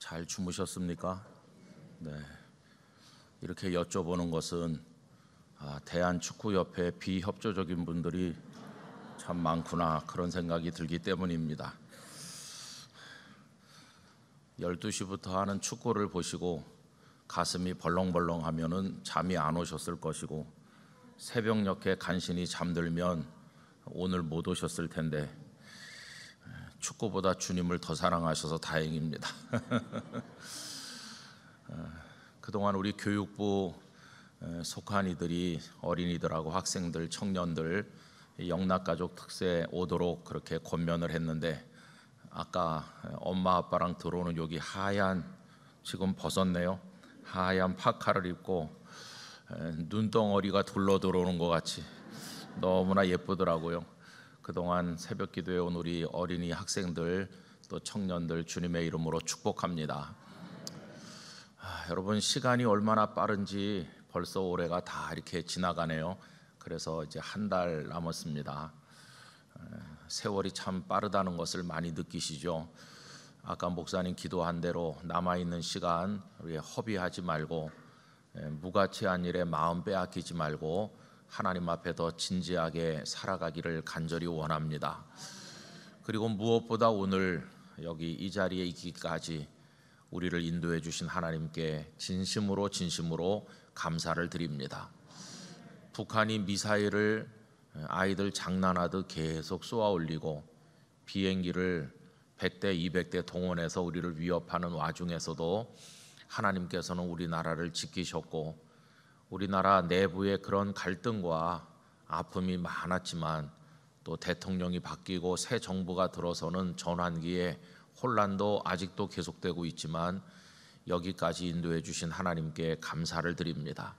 잘 주무셨습니까? 네. 이렇게 여쭤보는 것은 대한축구협회 비협조적인 분들이 참 많구나 그런 생각이 들기 때문입니다. 12시부터 하는 축구를 보시고 가슴이 벌렁벌렁 하면은 잠이 안 오셨을 것이고 새벽녘에 간신히 잠들면 오늘 못 오셨을 텐데 축구보다 주님을 더 사랑하셔서 다행입니다. 그동안 우리 교육부 속한 이들이 어린이들하고 학생들, 청년들 영락가족 특세 오도록 그렇게 권면을 했는데 아까 엄마 아빠랑 들어오는 여기 하얀, 지금 벗었네요. 하얀 파카를 입고 눈덩어리가 둘러 들어오는 것 같이 너무나 예쁘더라고요. 그동안 새벽 기도에 온 우리 어린이 학생들 또 청년들 주님의 이름으로 축복합니다. 여러분, 시간이 얼마나 빠른지 벌써 올해가 다 이렇게 지나가네요. 그래서 이제 한 달 남았습니다. 세월이 참 빠르다는 것을 많이 느끼시죠? 아까 목사님 기도한 대로 남아있는 시간 우리 허비하지 말고 무가치한 일에 마음 빼앗기지 말고 하나님 앞에 더 진지하게 살아가기를 간절히 원합니다. 그리고 무엇보다 오늘 여기 이 자리에 있기까지 우리를 인도해 주신 하나님께 진심으로 감사를 드립니다. 북한이 미사일을 아이들 장난하듯 계속 쏘아 올리고 비행기를 100대 200대 동원해서 우리를 위협하는 와중에서도 하나님께서는 우리나라를 지키셨고 우리나라 내부의 그런 갈등과 아픔이 많았지만 또 대통령이 바뀌고 새 정부가 들어서는 전환기에 혼란도 아직도 계속되고 있지만 여기까지 인도해 주신 하나님께 감사를 드립니다.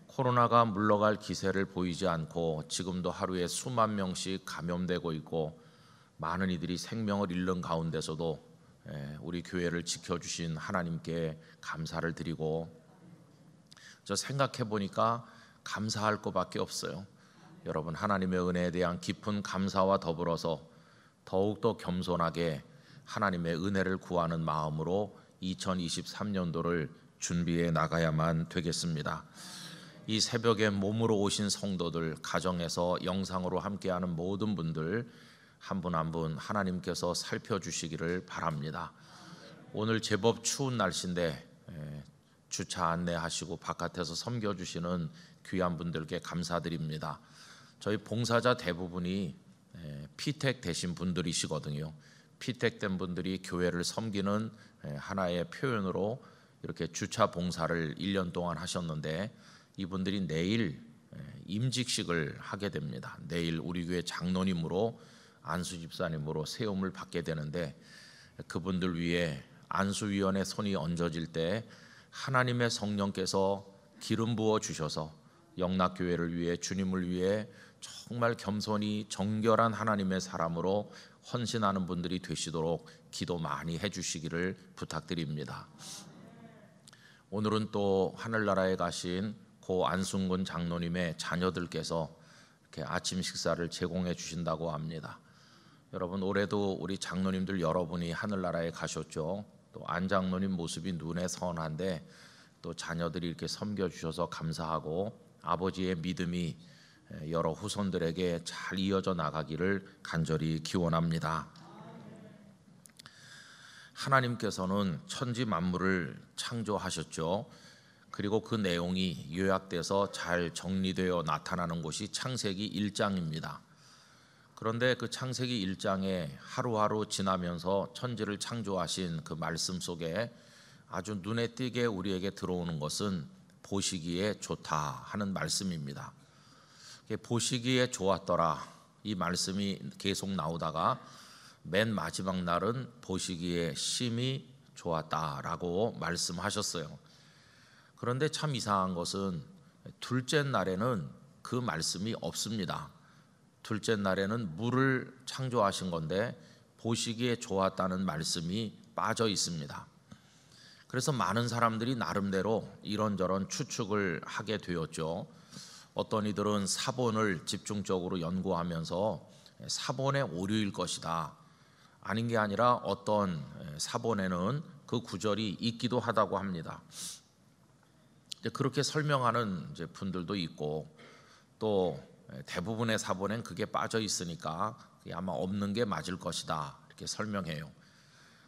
코로나가 물러갈 기세를 보이지 않고 지금도 하루에 수만 명씩 감염되고 있고 많은 이들이 생명을 잃는 가운데서도 우리 교회를 지켜주신 하나님께 감사를 드리고 저 생각해 보니까 감사할 것밖에 없어요. 여러분, 하나님의 은혜에 대한 깊은 감사와 더불어서 더욱더 겸손하게 하나님의 은혜를 구하는 마음으로 2023년도를 준비해 나가야만 되겠습니다. 이 새벽에 몸으로 오신 성도들, 가정에서 영상으로 함께하는 모든 분들 한 분 한 분 하나님께서 살펴주시기를 바랍니다. 오늘 제법 추운 날씨인데 주차 안내하시고 바깥에서 섬겨주시는 귀한 분들께 감사드립니다. 저희 봉사자 대부분이 피택 되신 분들이시거든요. 피택된 분들이 교회를 섬기는 하나의 표현으로 이렇게 주차 봉사를 1년 동안 하셨는데 이분들이 내일 임직식을 하게 됩니다. 내일 우리 교회 장로님으로 안수 집사님으로 세움을 받게 되는데 그분들 위에 안수위원의 손이 얹어질 때 하나님의 성령께서 기름 부어 주셔서 영락교회를 위해 주님을 위해 정말 겸손히 정결한 하나님의 사람으로 헌신하는 분들이 되시도록 기도 많이 해주시기를 부탁드립니다. 오늘은 또 하늘나라에 가신 고 안순근 장로님의 자녀들께서 이렇게 아침 식사를 제공해 주신다고 합니다. 여러분, 올해도 우리 장로님들 여러분이 하늘나라에 가셨죠. 또 안 장로님 모습이 눈에 선한데 또 자녀들이 이렇게 섬겨주셔서 감사하고 아버지의 믿음이 여러 후손들에게 잘 이어져 나가기를 간절히 기원합니다. 하나님께서는 천지 만물을 창조하셨죠. 그리고 그 내용이 요약돼서 잘 정리되어 나타나는 곳이 창세기 1장입니다. 그런데 그 창세기 1장에 하루하루 지나면서 천지를 창조하신 그 말씀 속에 아주 눈에 띄게 우리에게 들어오는 것은 보시기에 좋다 하는 말씀입니다. 보시기에 좋았더라 이 말씀이 계속 나오다가 맨 마지막 날은 보시기에 심히 좋았다라고 말씀하셨어요. 그런데 참 이상한 것은 둘째 날에는 그 말씀이 없습니다. 둘째 날에는 물을 창조하신 건데 보시기에 좋았다는 말씀이 빠져 있습니다. 그래서 많은 사람들이 나름대로 이런저런 추측을 하게 되었죠. 어떤 이들은 사본을 집중적으로 연구하면서 사본의 오류일 것이다. 아닌 게 아니라 어떤 사본에는 그 그 구절이 있기도 하다고 합니다. 그렇게 설명하는 이제 분들도 있고, 또 대부분의 사본엔 그게 빠져 있으니까 그게 아마 없는 게 맞을 것이다 이렇게 설명해요.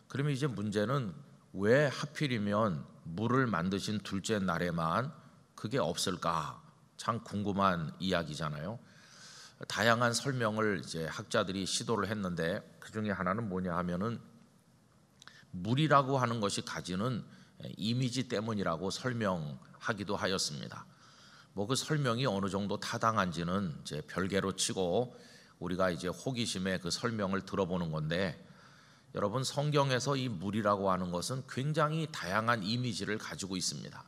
그러면 이제 문제는 왜 하필이면 물을 만드신 둘째 날에만 그게 없을까? 참 궁금한 이야기잖아요. 다양한 설명을 이제 학자들이 시도를 했는데, 그 중에 하나는 뭐냐 하면은 물이라고 하는 것이 가지는 이미지 때문이라고 설명하기도 하였습니다. 뭐 그 설명이 어느 정도 타당한지는 이제 별개로 치고 우리가 이제 호기심에 그 설명을 들어보는 건데, 여러분, 성경에서 이 물이라고 하는 것은 굉장히 다양한 이미지를 가지고 있습니다.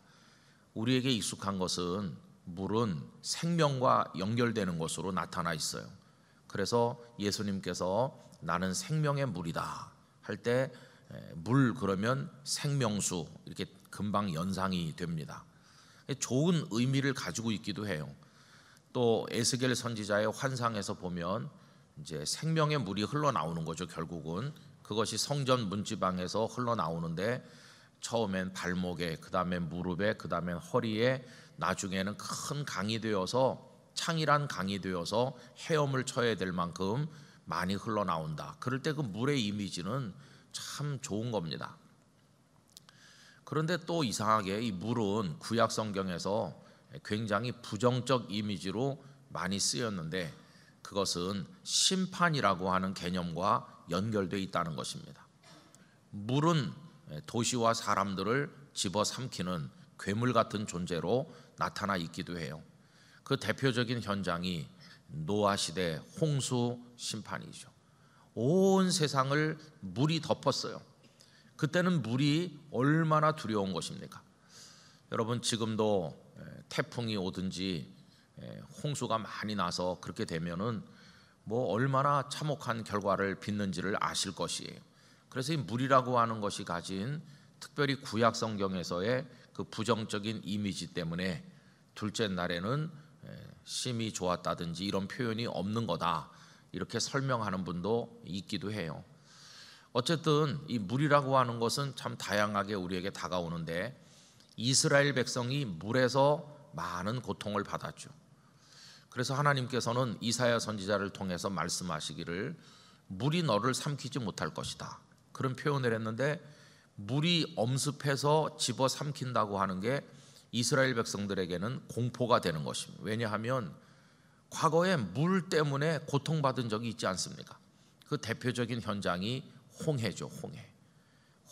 우리에게 익숙한 것은 물은 생명과 연결되는 것으로 나타나 있어요. 그래서 예수님께서 나는 생명의 물이다 할 때 물 그러면 생명수 이렇게 금방 연상이 됩니다. 좋은 의미를 가지고 있기도 해요. 또 에스겔 선지자의 환상에서 보면 이제 생명의 물이 흘러나오는 거죠. 결국은 그것이 성전 문지방에서 흘러나오는데, 처음엔 발목에, 그 다음에 무릎에, 그 다음엔 허리에, 나중에는 큰 강이 되어서, 창이란 강이 되어서 헤엄을 쳐야 될 만큼 많이 흘러나온다. 그럴 때 그 물의 이미지는 참 좋은 겁니다. 그런데 또 이상하게 이 물은 구약 성경에서 굉장히 부정적 이미지로 많이 쓰였는데, 그것은 심판이라고 하는 개념과 연결되어 있다는 것입니다. 물은 도시와 사람들을 집어삼키는 괴물 같은 존재로 나타나 있기도 해요. 그 대표적인 현장이 노아 시대 홍수 심판이죠. 온 세상을 물이 덮었어요. 그때는 물이 얼마나 두려운 것입니까? 여러분, 지금도 태풍이 오든지 홍수가 많이 나서 그렇게 되면은 뭐 얼마나 참혹한 결과를 빚는지를 아실 것이에요. 그래서 이 물이라고 하는 것이 가진 특별히 구약 성경에서의 그 부정적인 이미지 때문에 둘째 날에는 심히 좋았다든지 이런 표현이 없는 거다 이렇게 설명하는 분도 있기도 해요. 어쨌든 이 물이라고 하는 것은 참 다양하게 우리에게 다가오는데, 이스라엘 백성이 물에서 많은 고통을 받았죠. 그래서 하나님께서는 이사야 선지자를 통해서 말씀하시기를 물이 너를 삼키지 못할 것이다 그런 표현을 했는데, 물이 엄습해서 집어삼킨다고 하는 게 이스라엘 백성들에게는 공포가 되는 것입니다. 왜냐하면 과거에 물 때문에 고통받은 적이 있지 않습니까? 그 대표적인 현장이 홍해죠.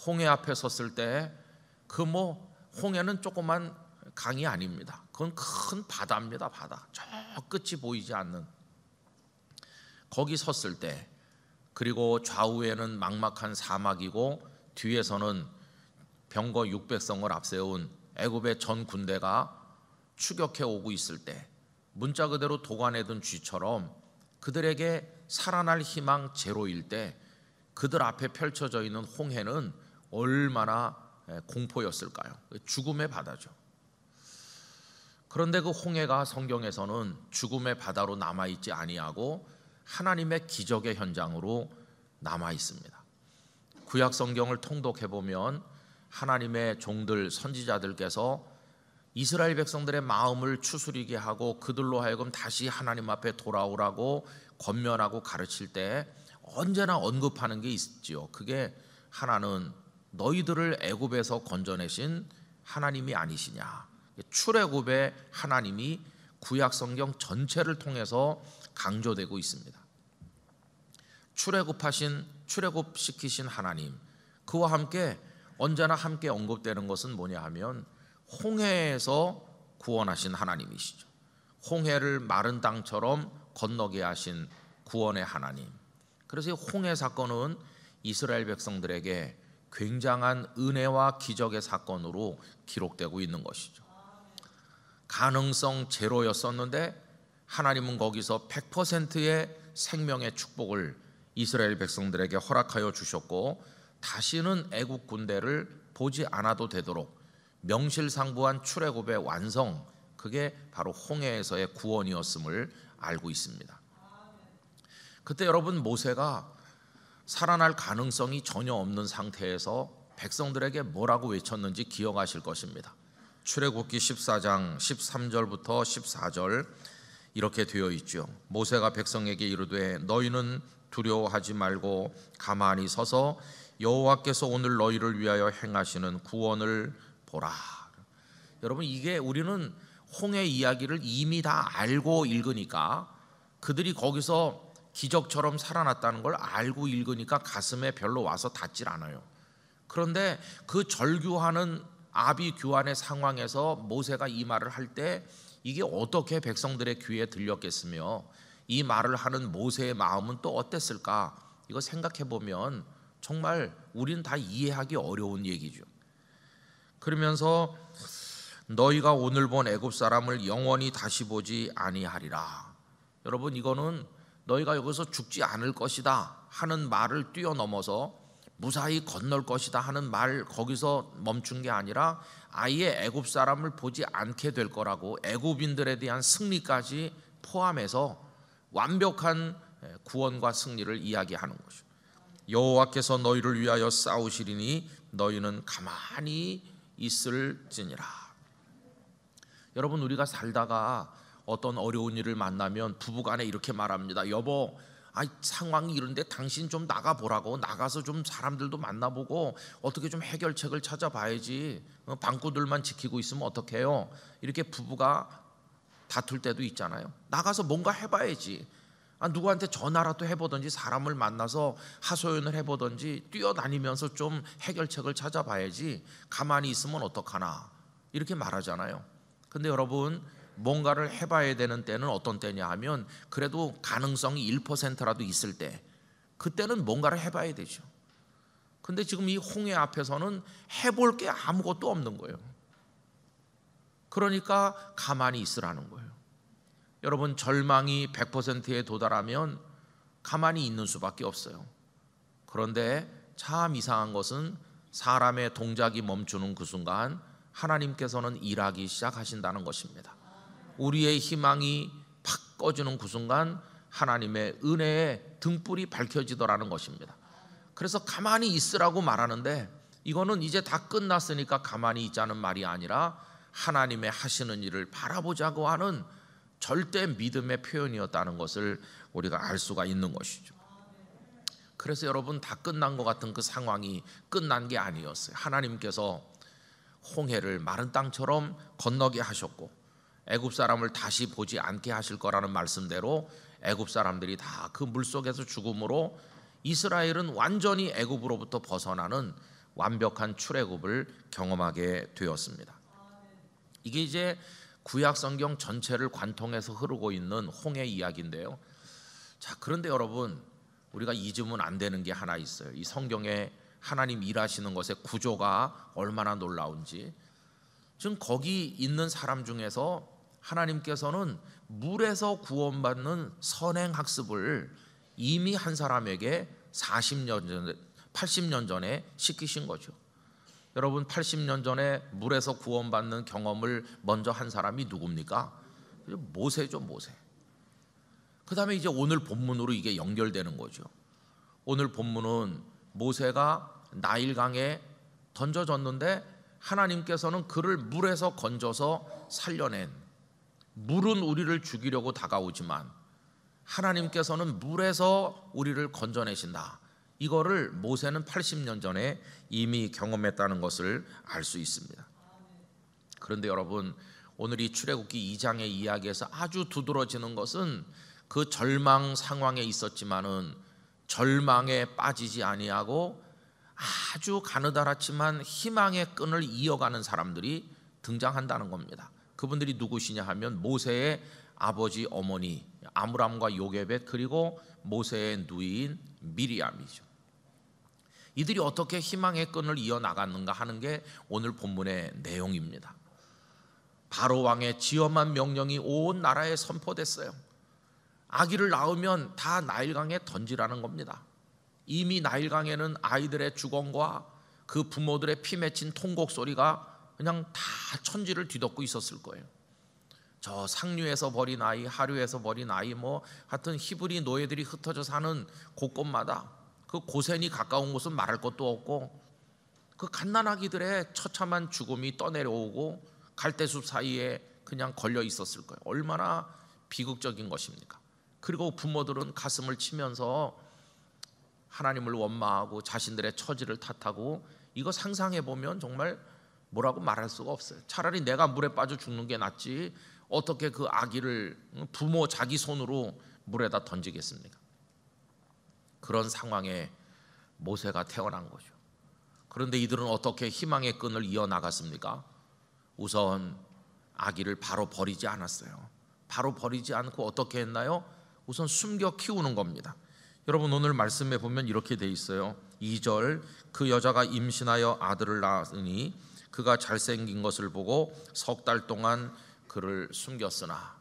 홍해 앞에 섰을 때 그 홍해는 조그만 강이 아닙니다. 그건 큰 바다입니다. 바다. 저 끝이 보이지 않는, 거기 섰을 때, 그리고 좌우에는 막막한 사막이고 뒤에서는 병거 600성을 앞세운 애굽의 전 군대가 추격해 오고 있을 때, 문자 그대로 도관에 든 쥐처럼 그들에게 살아날 희망 제로일 때 그들 앞에 펼쳐져 있는 홍해는 얼마나 공포였을까요? 죽음의 바다죠. 그런데 그 홍해가 성경에서는 죽음의 바다로 남아있지 아니하고 하나님의 기적의 현장으로 남아있습니다. 구약 성경을 통독해 보면 하나님의 종들 선지자들께서 이스라엘 백성들의 마음을 추스리게 하고 그들로 하여금 다시 하나님 앞에 돌아오라고 권면하고 가르칠 때 언제나 언급하는 게 있지요. 그게 하나는 너희들을 애굽에서 건져내신 하나님이 아니시냐. 출애굽의 하나님이 구약 성경 전체를 통해서 강조되고 있습니다. 출애굽시키신 하나님, 그와 함께 언제나 함께 언급되는 것은 뭐냐 하면 홍해에서 구원하신 하나님이시죠. 홍해를 마른 땅처럼 건너게 하신 구원의 하나님. 그래서 이 홍해 사건은 이스라엘 백성들에게 굉장한 은혜와 기적의 사건으로 기록되고 있는 것이죠. 가능성 제로였었는데 하나님은 거기서 100%의 생명의 축복을 이스라엘 백성들에게 허락하여 주셨고, 다시는 애국 군대를 보지 않아도 되도록 명실상부한 출애굽의 완성, 그게 바로 홍해에서의 구원이었음을 알고 있습니다. 그때 여러분, 모세가 살아날 가능성이 전혀 없는 상태에서 백성들에게 뭐라고 외쳤는지 기억하실 것입니다. 출애굽기 14장 13절부터 14절 이렇게 되어 있죠. 모세가 백성에게 이르되 너희는 두려워하지 말고 가만히 서서 여호와께서 오늘 너희를 위하여 행하시는 구원을 보라. 여러분, 이게 우리는 홍해 이야기를 이미 다 알고 읽으니까, 그들이 거기서 기적처럼 살아났다는 걸 알고 읽으니까 가슴에 별로 와서 닿질 않아요. 그런데 그 절규하는 아비규환의 상황에서 모세가 이 말을 할 때 이게 어떻게 백성들의 귀에 들렸겠으며 이 말을 하는 모세의 마음은 또 어땠을까? 이거 생각해 보면 정말 우리는 다 이해하기 어려운 얘기죠. 그러면서 너희가 오늘 본 애굽 사람을 영원히 다시 보지 아니하리라. 여러분, 이거는 너희가 여기서 죽지 않을 것이다 하는 말을 뛰어넘어서 무사히 건널 것이다 하는 말, 거기서 멈춘 게 아니라 아예 애굽 사람을 보지 않게 될 거라고, 애굽인들에 대한 승리까지 포함해서 완벽한 구원과 승리를 이야기하는 것이죠. 여호와께서 너희를 위하여 싸우시리니 너희는 가만히 있을지니라. 여러분, 우리가 살다가 어떤 어려운 일을 만나면 부부간에 이렇게 말합니다. 여보, 상황이 이런데 당신 좀 나가보라고, 나가서 좀 사람들도 만나보고 어떻게 좀 해결책을 찾아봐야지, 방구들만 지키고 있으면 어떡해요? 이렇게 부부가 다툴 때도 있잖아요. 나가서 뭔가 해봐야지, 누구한테 전화라도 해보든지 사람을 만나서 하소연을 해보든지 뛰어다니면서 좀 해결책을 찾아봐야지, 가만히 있으면 어떡하나, 이렇게 말하잖아요. 근데 여러분, 뭔가를 해봐야 되는 때는 어떤 때냐 하면 그래도 가능성이 1%라도 있을 때, 그때는 뭔가를 해봐야 되죠. 근데 지금 이 홍해 앞에서는 해볼 게 아무것도 없는 거예요. 그러니까 가만히 있으라는 거예요. 여러분, 절망이 100%에 도달하면 가만히 있는 수밖에 없어요. 그런데 참 이상한 것은 사람의 동작이 멈추는 그 순간 하나님께서는 일하기 시작하신다는 것입니다. 우리의 희망이 팍 꺼지는 그 순간 하나님의 은혜의 등불이 밝혀지더라는 것입니다. 그래서 가만히 있으라고 말하는데, 이거는 이제 다 끝났으니까 가만히 있자는 말이 아니라 하나님의 하시는 일을 바라보자고 하는 절대 믿음의 표현이었다는 것을 우리가 알 수가 있는 것이죠. 그래서 여러분, 다 끝난 것 같은 그 상황이 끝난 게 아니었어요. 하나님께서 홍해를 마른 땅처럼 건너게 하셨고 애굽 사람을 다시 보지 않게 하실 거라는 말씀대로 애굽 사람들이 다 그 물속에서 죽음으로 이스라엘은 완전히 애굽으로부터 벗어나는 완벽한 출애굽을 경험하게 되었습니다. 이게 이제 구약 성경 전체를 관통해서 흐르고 있는 홍해 이야기인데요. 자, 그런데 여러분, 우리가 잊으면 안 되는 게 하나 있어요. 이 성경에 하나님 일하시는 것의 구조가 얼마나 놀라운지. 지금 거기 있는 사람 중에서 하나님께서는 물에서 구원받는 선행학습을 이미 한 사람에게 40년 전에, 80년 전에 시키신 거죠. 여러분, 80년 전에 물에서 구원받는 경험을 먼저 한 사람이 누굽니까? 모세죠, 모세. 그 다음에 이제 오늘 본문으로 이게 연결되는 거죠. 오늘 본문은 모세가 나일강에 던져졌는데 하나님께서는 그를 물에서 건져서 살려낸, 물은 우리를 죽이려고 다가오지만 하나님께서는 물에서 우리를 건져내신다. 이거를 모세는 80년 전에 이미 경험했다는 것을 알 수 있습니다. 그런데 여러분, 오늘 이 출애굽기 2장의 이야기에서 아주 두드러지는 것은 그 절망 상황에 있었지만은 절망에 빠지지 아니하고 아주 가느다랗지만 희망의 끈을 이어가는 사람들이 등장한다는 겁니다. 그분들이 누구시냐 하면 모세의 아버지 어머니 아므람과 요게벳, 그리고 모세의 누이인 미리암이죠. 이들이 어떻게 희망의 끈을 이어나갔는가 하는 게 오늘 본문의 내용입니다. 바로 왕의 지엄한 명령이 온 나라에 선포됐어요. 아기를 낳으면 다 나일강에 던지라는 겁니다. 이미 나일강에는 아이들의 죽음과 그 부모들의 피 맺힌 통곡 소리가 그냥 다 천지를 뒤덮고 있었을 거예요. 저 상류에서 버린 아이, 하류에서 버린 아이, 하여튼 히브리 노예들이 흩어져 사는 곳곳마다 그 고센이 가까운 곳은 말할 것도 없고 그 갓난아기들의 처참한 죽음이 떠내려오고 갈대숲 사이에 그냥 걸려 있었을 거예요. 얼마나 비극적인 것입니까? 그리고 부모들은 가슴을 치면서 하나님을 원망하고 자신들의 처지를 탓하고, 이거 상상해 보면 정말 뭐라고 말할 수가 없어요. 차라리 내가 물에 빠져 죽는 게 낫지 어떻게 그 아기를 부모 자기 손으로 물에다 던지겠습니까? 그런 상황에 모세가 태어난 거죠. 그런데 이들은 어떻게 희망의 끈을 이어나갔습니까? 우선 아기를 바로 버리지 않았어요. 바로 버리지 않고 어떻게 했나요? 우선 숨겨 키우는 겁니다. 여러분, 오늘 말씀에 보면 이렇게 돼 있어요. 2절, 그 여자가 임신하여 아들을 낳으니 그가 잘생긴 것을 보고 석 달 동안 그를 숨겼으나.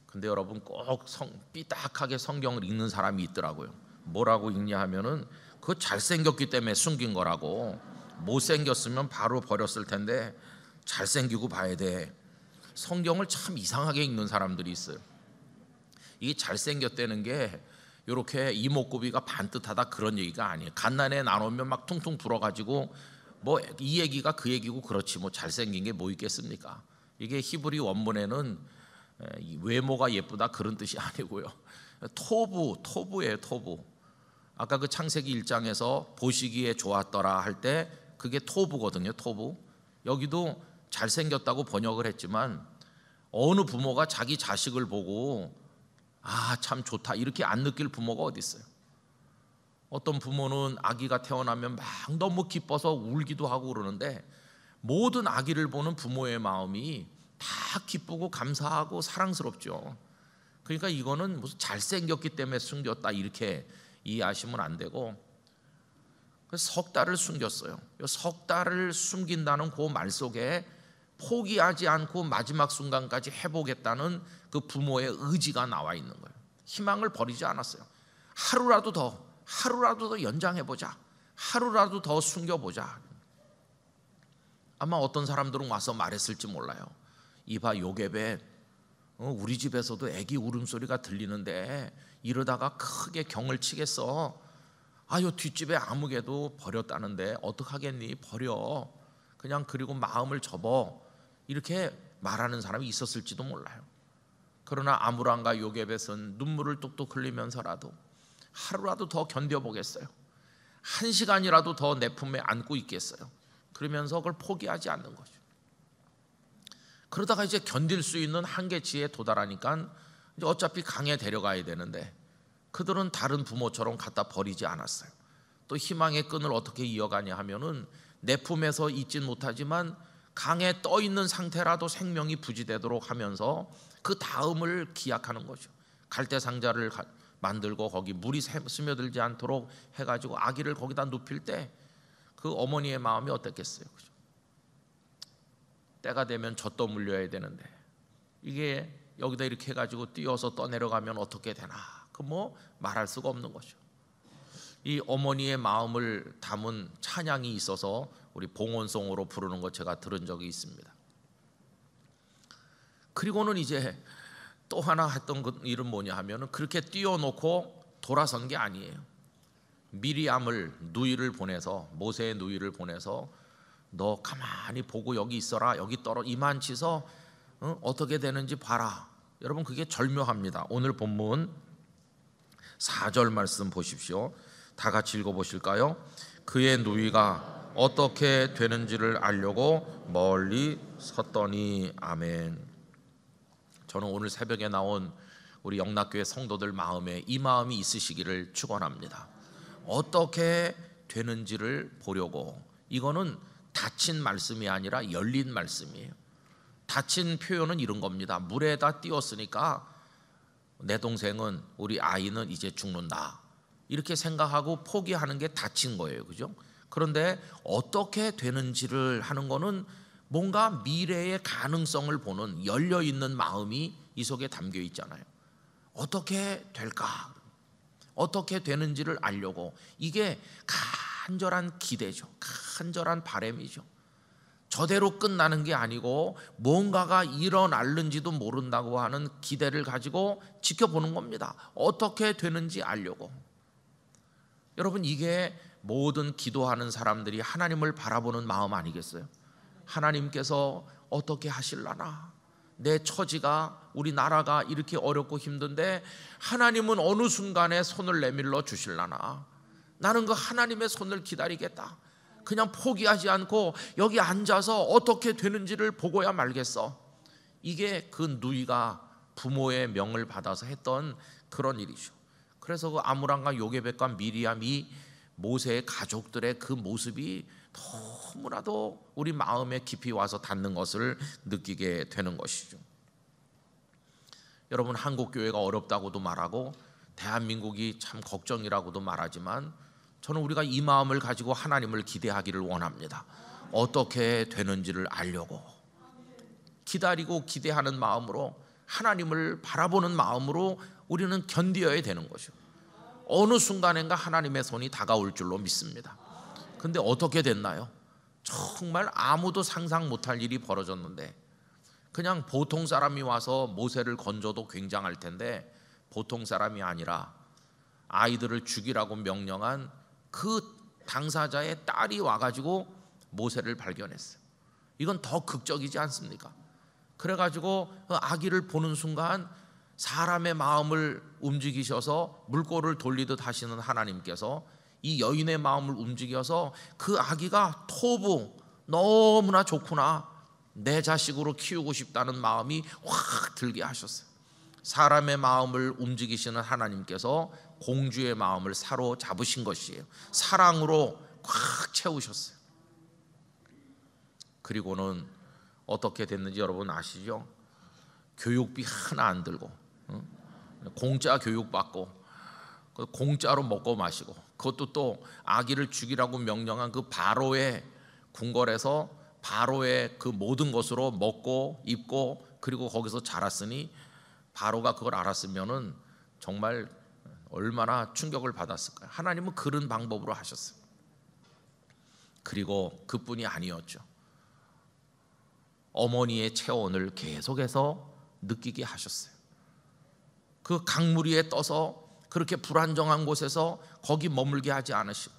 근데 여러분, 꼭 삐딱하게 성경을 읽는 사람이 있더라고요. 뭐라고 읽냐 하면은 그 잘생겼기 때문에 숨긴 거라고. 못생겼으면 바로 버렸을 텐데 잘생기고 봐야 돼. 성경을 참 이상하게 읽는 사람들이 있어요. 이 잘생겼다는 게 이렇게 이목구비가 반듯하다 그런 얘기가 아니에요. 갓난에 나누면 막 퉁퉁 불어가지고 뭐 이 얘기가 그 얘기고 그렇지 뭐 잘생긴 게 뭐 있겠습니까? 이게 히브리 원문에는 외모가 예쁘다 그런 뜻이 아니고요. 토부예요, 토부. 아까 그 창세기 1장에서 보시기에 좋았더라 할 때 그게 토부거든요, 토부. 여기도 잘생겼다고 번역을 했지만 어느 부모가 자기 자식을 보고 아, 참 좋다 이렇게 안 느낄 부모가 어디 있어요? 어떤 부모는 아기가 태어나면 막 너무 기뻐서 울기도 하고 그러는데, 모든 아기를 보는 부모의 마음이 다 기쁘고 감사하고 사랑스럽죠. 그러니까 이거는 무슨 잘생겼기 때문에 숨겼다 이렇게 이해하시면 안 되고, 석 달을 숨겼어요. 석 달을 숨긴다는 그 말 속에 포기하지 않고 마지막 순간까지 해보겠다는 그 부모의 의지가 나와 있는 거예요. 희망을 버리지 않았어요. 하루라도 더 연장해보자, 하루라도 더 숨겨보자. 아마 어떤 사람들은 와서 말했을지 몰라요. 이봐 요게벳, 우리 집에서도 애기 울음소리가 들리는데 이러다가 크게 경을 치겠어. 요 뒷집에 아무개도 버렸다는데 어떡하겠니? 버려. 그냥 그리고 마음을 접어. 이렇게 말하는 사람이 있었을지도 몰라요. 그러나 아므람과 요게벳은 눈물을 뚝뚝 흘리면서라도 하루라도 더 견뎌보겠어요. 1시간이라도 더 내 품에 안고 있겠어요. 그러면서 그걸 포기하지 않는 거죠. 그러다가 이제 견딜 수 있는 한계치에 도달하니까 이제 어차피 강에 데려가야 되는데 그들은 다른 부모처럼 갖다 버리지 않았어요. 또 희망의 끈을 어떻게 이어가냐 하면은 내 품에서 잊진 못하지만 강에 떠 있는 상태라도 생명이 부지되도록 하면서 그 다음을 기약하는 거죠. 갈대 상자를 만들고 거기 물이 스며들지 않도록 해가지고 아기를 거기다 눕힐 때 그 어머니의 마음이 어땠겠어요, 그죠? 때가 되면 젖도 물려야 되는데 이게 여기다 이렇게 해가지고 띄어서 떠내려가면 어떻게 되나? 그 뭐 말할 수가 없는 거죠. 이 어머니의 마음을 담은 찬양이 있어서 우리 봉헌송으로 부르는 거 제가 들은 적이 있습니다. 그리고는 이제 또 하나 했던 그 일은 뭐냐 하면은 그렇게 띄워놓고 돌아선 게 아니에요. 미리암을 누이를 보내서, 모세의 누이를 보내서 너 가만히 보고 여기 있어라, 여기 이만치서 어떻게 되는지 봐라. 여러분 그게 절묘합니다. 오늘 본문 4절 말씀 보십시오. 다 같이 읽어보실까요? 그의 누이가 어떻게 되는지를 알려고 멀리 섰더니. 아멘. 저는 오늘 새벽에 나온 우리 영락교회 성도들 마음에 이 마음이 있으시기를 축원합니다. 어떻게 되는지를 보려고. 이거는 닫힌 말씀이 아니라 열린 말씀이에요. 닫힌 표현은 이런 겁니다. 물에다 띄웠으니까 내 동생은, 우리 아이는 이제 죽는다 이렇게 생각하고 포기하는 게 닫힌 거예요, 그죠? 그런데 어떻게 되는지를 하는 거는 뭔가 미래의 가능성을 보는 열려있는 마음이 이 속에 담겨 있잖아요. 어떻게 될까? 어떻게 되는지를 알려고. 이게 간절한 기대죠. 간절한 바람이죠. 저대로 끝나는 게 아니고 뭔가가 일어날는지도 모른다고 하는 기대를 가지고 지켜보는 겁니다. 어떻게 되는지 알려고. 여러분 이게 모든 기도하는 사람들이 하나님을 바라보는 마음 아니겠어요? 하나님께서 어떻게 하실라나? 내 처지가, 우리 나라가 이렇게 어렵고 힘든데 하나님은 어느 순간에 손을 내밀러 주실라나? 나는 그 하나님의 손을 기다리겠다. 그냥 포기하지 않고 여기 앉아서 어떻게 되는지를 보고야 말겠어. 이게 그 누이가 부모의 명을 받아서 했던 그런 일이죠. 그래서 그 아므람과 요게벳과 미리암이 모세의 가족들의 그 모습이 너무나도 우리 마음에 깊이 와서 닿는 것을 느끼게 되는 것이죠. 여러분, 한국교회가 어렵다고도 말하고 대한민국이 참 걱정이라고도 말하지만 저는 우리가 이 마음을 가지고 하나님을 기대하기를 원합니다. 어떻게 되는지를 알려고 기다리고 기대하는 마음으로, 하나님을 바라보는 마음으로 우리는 견디어야 되는 거죠. 어느 순간인가 하나님의 손이 다가올 줄로 믿습니다. 근데 어떻게 됐나요? 정말 아무도 상상 못할 일이 벌어졌는데, 그냥 보통 사람이 와서 모세를 건져도 굉장할 텐데 보통 사람이 아니라 아이들을 죽이라고 명령한 그 당사자의 딸이 와가지고 모세를 발견했어요. 이건 더 극적이지 않습니까? 그래가지고 아기를 보는 순간 사람의 마음을 움직이셔서 물꼬를 돌리듯 하시는 하나님께서 이 여인의 마음을 움직여서 그 아기가 토부, 너무나 좋구나, 내 자식으로 키우고 싶다는 마음이 확 들게 하셨어요. 사람의 마음을 움직이시는 하나님께서 공주의 마음을 사로잡으신 것이에요. 사랑으로 꽉 채우셨어요. 그리고는 어떻게 됐는지 여러분 아시죠? 교육비 하나 안 들고 공짜 교육받고 공짜로 먹고 마시고, 그것도 또 아기를 죽이라고 명령한 그 바로의 궁궐에서 바로의 그 모든 것으로 먹고 입고 그리고 거기서 자랐으니 바로가 그걸 알았으면은 정말 얼마나 충격을 받았을까요? 하나님은 그런 방법으로 하셨어요. 그리고 그뿐이 아니었죠. 어머니의 체온을 계속해서 느끼게 하셨어요. 그 강물 위에 떠서 그렇게 불안정한 곳에서 거기 머물게 하지 않으시고,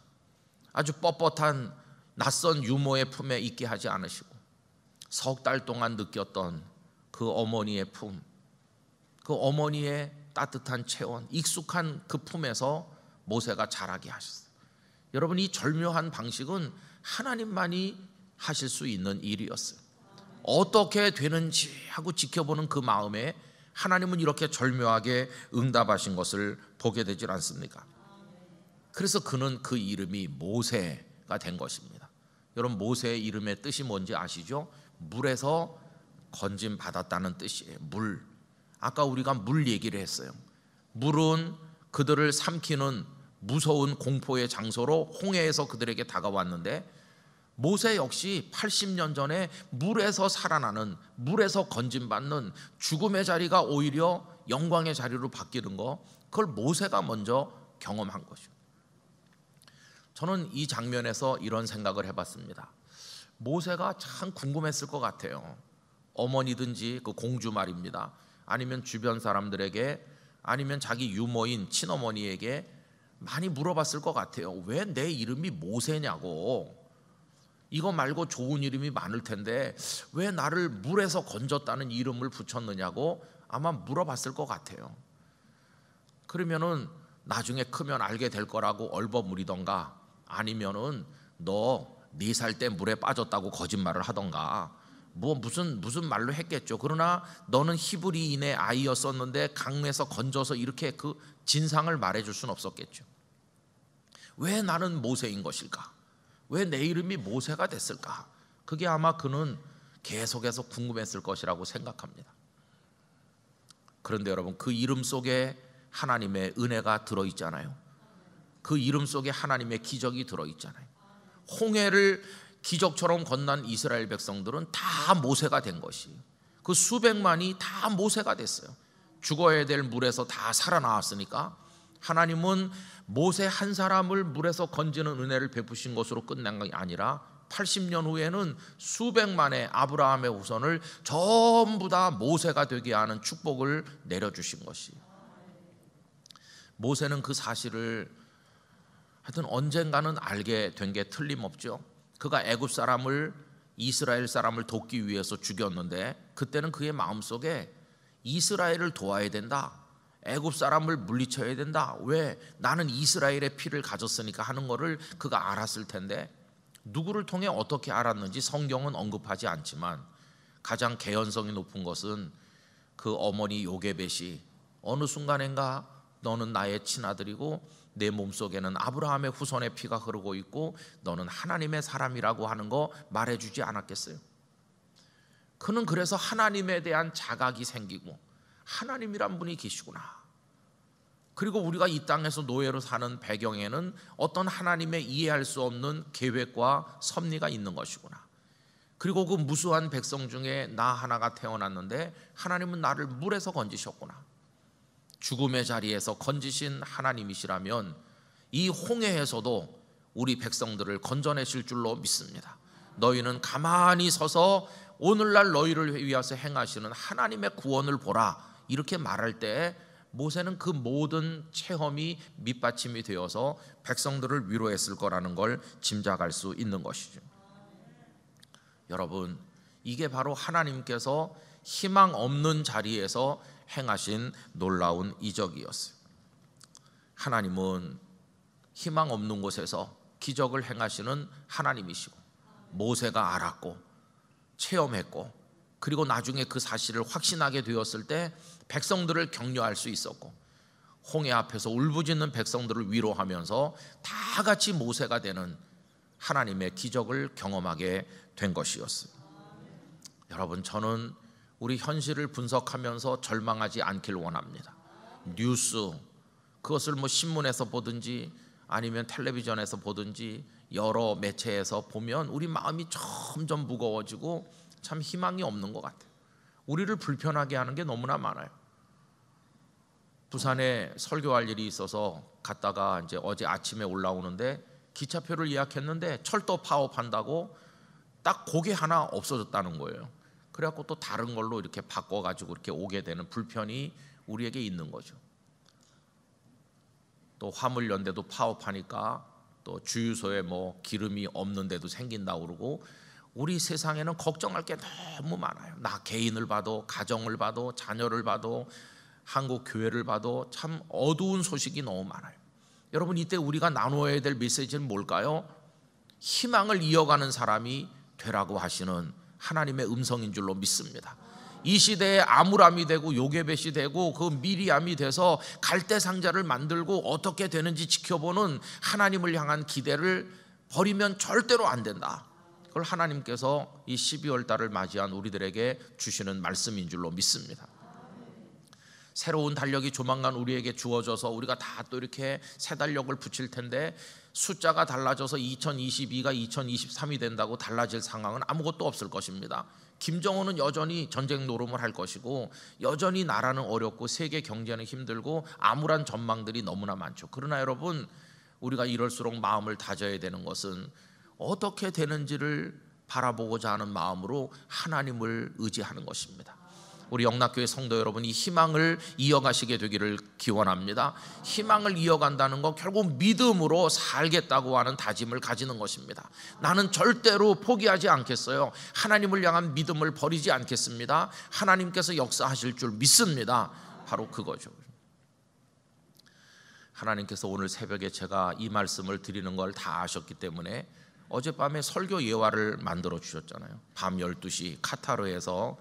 아주 뻣뻣한 낯선 유모의 품에 있게 하지 않으시고, 석 달 동안 느꼈던 그 어머니의 품, 그 어머니의 따뜻한 체온, 익숙한 그 품에서 모세가 자라게 하셨어요. 여러분, 이 절묘한 방식은 하나님만이 하실 수 있는 일이었어요. 어떻게 되는지 하고 지켜보는 그 마음에 하나님은 이렇게 절묘하게 응답하신 것을 보게 되질 않습니까? 그래서 그는 그 이름이 모세가 된 것입니다. 여러분, 모세의 이름의 뜻이 뭔지 아시죠? 물에서 건짐 받았다는 뜻이에요. 물. 아까 우리가 물 얘기를 했어요. 물은 그들을 삼키는 무서운 공포의 장소로 홍해에서 그들에게 다가왔는데, 모세 역시 80년 전에 물에서 살아나는, 물에서 건짐받는 죽음의 자리가 오히려 영광의 자리로 바뀌는 거, 그걸 모세가 먼저 경험한 거죠. 저는 이 장면에서 이런 생각을 해봤습니다. 모세가 참 궁금했을 것 같아요. 어머니든지 그 공주 말입니다, 아니면 주변 사람들에게, 아니면 자기 유모인 친어머니에게 많이 물어봤을 것 같아요. 왜 내 이름이 모세냐고. 이거 말고 좋은 이름이 많을 텐데 왜 나를 물에서 건졌다는 이름을 붙였느냐고 아마 물어봤을 것 같아요. 그러면은 나중에 크면 알게 될 거라고 얼버무리던가, 아니면은 너 4살 때 물에 빠졌다고 거짓말을 하던가, 뭐 무슨 말로 했겠죠. 그러나 너는 히브리인의 아이였었는데 강에서 건져서 이렇게 그 진상을 말해줄 수는 없었겠죠. 왜 나는 모세인 것일까? 왜 내 이름이 모세가 됐을까? 그게 아마 그는 계속해서 궁금했을 것이라고 생각합니다. 그런데 여러분, 그 이름 속에 하나님의 은혜가 들어있잖아요. 그 이름 속에 하나님의 기적이 들어있잖아요. 홍해를 기적처럼 건넌 이스라엘 백성들은 다 모세가 된 것이, 그 수백만이 다 모세가 됐어요. 죽어야 될 물에서 다 살아나왔으니까 하나님은 모세 한 사람을 물에서 건지는 은혜를 베푸신 것으로 끝난 게 아니라 80년 후에는 수백만의 아브라함의 후손을 전부 다 모세가 되게 하는 축복을 내려주신 것이, 모세는 그 사실을 하여튼 언젠가는 알게 된 게 틀림없죠. 그가 애굽 사람을 이스라엘 사람을 돕기 위해서 죽였는데 그때는 그의 마음속에 이스라엘을 도와야 된다, 애굽 사람을 물리쳐야 된다, 왜? 나는 이스라엘의 피를 가졌으니까 하는 거를 그가 알았을 텐데 누구를 통해 어떻게 알았는지 성경은 언급하지 않지만 가장 개연성이 높은 것은 그 어머니 요게벳이 어느 순간인가 너는 나의 친아들이고 내 몸속에는 아브라함의 후손의 피가 흐르고 있고 너는 하나님의 사람이라고 하는 거 말해주지 않았겠어요? 그는 그래서 하나님에 대한 자각이 생기고 하나님이란 분이 계시구나, 그리고 우리가 이 땅에서 노예로 사는 배경에는 어떤 하나님의 이해할 수 없는 계획과 섭리가 있는 것이구나, 그리고 그 무수한 백성 중에 나 하나가 태어났는데 하나님은 나를 물에서 건지셨구나, 죽음의 자리에서 건지신 하나님이시라면 이 홍해에서도 우리 백성들을 건져내실 줄로 믿습니다. 너희는 가만히 서서 오늘날 너희를 위해서 행하시는 하나님의 구원을 보라, 이렇게 말할 때 모세는 그 모든 체험이 밑받침이 되어서 백성들을 위로했을 거라는 걸 짐작할 수 있는 것이죠. 여러분, 이게 바로 하나님께서 희망 없는 자리에서 행하신 놀라운 이적이었어요. 하나님은 희망 없는 곳에서 기적을 행하시는 하나님이시고 모세가 알았고 체험했고 그리고 나중에 그 사실을 확신하게 되었을 때 백성들을 격려할 수 있었고 홍해 앞에서 울부짖는 백성들을 위로하면서 다 같이 모세가 되는 하나님의 기적을 경험하게 된 것이었어요. 여러분, 저는 우리 현실을 분석하면서 절망하지 않길 원합니다. 뉴스, 그것을 뭐 신문에서 보든지 아니면 텔레비전에서 보든지 여러 매체에서 보면 우리 마음이 점점 무거워지고 참 희망이 없는 것 같아요. 우리를 불편하게 하는 게 너무나 많아요. 부산에 설교할 일이 있어서 갔다가 이제 어제 아침에 올라오는데 기차표를 예약했는데 철도 파업한다고 딱 고개 하나 없어졌다는 거예요. 그래갖고 또 다른 걸로 이렇게 바꿔가지고 이렇게 오게 되는 불편이 우리에게 있는 거죠. 또 화물연대도 파업하니까 또 주유소에 뭐 기름이 없는 데도 생긴다고 그러고 우리 세상에는 걱정할 게 너무 많아요. 나 개인을 봐도 가정을 봐도 자녀를 봐도 한국 교회를 봐도 참 어두운 소식이 너무 많아요. 여러분, 이때 우리가 나누어야 될 메시지는 뭘까요? 희망을 이어가는 사람이 되라고 하시는 하나님의 음성인 줄로 믿습니다. 이 시대에 아므람이 되고 요게벳이 되고 그 미리암이 돼서 갈대 상자를 만들고 어떻게 되는지 지켜보는 하나님을 향한 기대를 버리면 절대로 안 된다. 그걸 하나님께서 이 12월 달을 맞이한 우리들에게 주시는 말씀인 줄로 믿습니다. 새로운 달력이 조만간 우리에게 주어져서 우리가 다 또 이렇게 새 달력을 붙일 텐데 숫자가 달라져서 2022가 2023이 된다고 달라질 상황은 아무것도 없을 것입니다. 김정은은 여전히 전쟁 노름을 할 것이고 여전히 나라는 어렵고 세계 경제는 힘들고 암울한 전망들이 너무나 많죠. 그러나 여러분, 우리가 이럴수록 마음을 다져야 되는 것은 어떻게 되는지를 바라보고자 하는 마음으로 하나님을 의지하는 것입니다. 우리 영락교회 성도 여러분이 희망을 이어가시게 되기를 기원합니다. 희망을 이어간다는 건 결국 믿음으로 살겠다고 하는 다짐을 가지는 것입니다. 나는 절대로 포기하지 않겠어요. 하나님을 향한 믿음을 버리지 않겠습니다. 하나님께서 역사하실 줄 믿습니다. 바로 그거죠. 하나님께서 오늘 새벽에 제가 이 말씀을 드리는 걸 다 아셨기 때문에 어젯밤에 설교 예화를 만들어 주셨잖아요. 밤 12시 카타르에서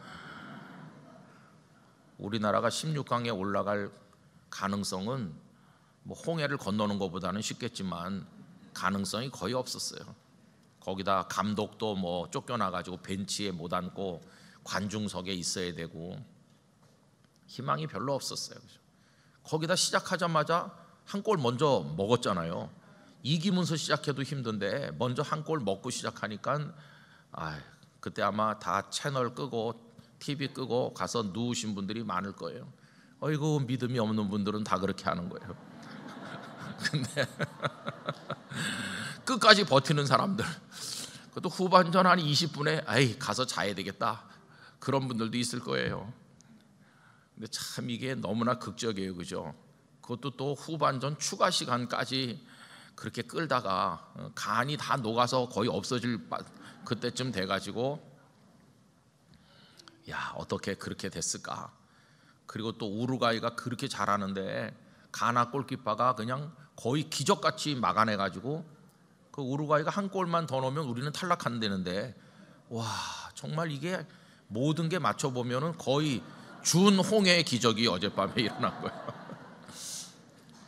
우리나라가 16강에 올라갈 가능성은 뭐 홍해를 건너는 것보다는 쉽겠지만 가능성이 거의 없었어요. 거기다 감독도 뭐 쫓겨나가지고 벤치에 못 앉고 관중석에 있어야 되고 희망이 별로 없었어요. 거기다 시작하자마자 한 골 먼저 먹었잖아요. 이기면서 시작해도 힘든데 먼저 한 골 먹고 시작하니까 그때 아마 다 채널 끄고 TV 끄고 가서 누우신 분들이 많을 거예요. 어이구, 믿음이 없는 분들은 다 그렇게 하는 거예요. 근데 끝까지 버티는 사람들, 그것도 후반전 한 20분에 가서 자야 되겠다, 그런 분들도 있을 거예요. 근데 참 이게 너무나 극적이에요, 그죠? 그것도 또 후반전 추가 시간까지 그렇게 끌다가 간이 다 녹아서 거의 없어질 그때쯤 돼가지고 야, 어떻게 그렇게 됐을까. 그리고 또 우루과이가 그렇게 잘하는데 가나 골키퍼가 그냥 거의 기적같이 막아내가지고 그 우루과이가 한 골만 더 넣으면 우리는 탈락한다는데, 와, 정말 이게 모든 게 맞춰보면은 거의 준홍해의 기적이 어젯밤에 일어난 거예요.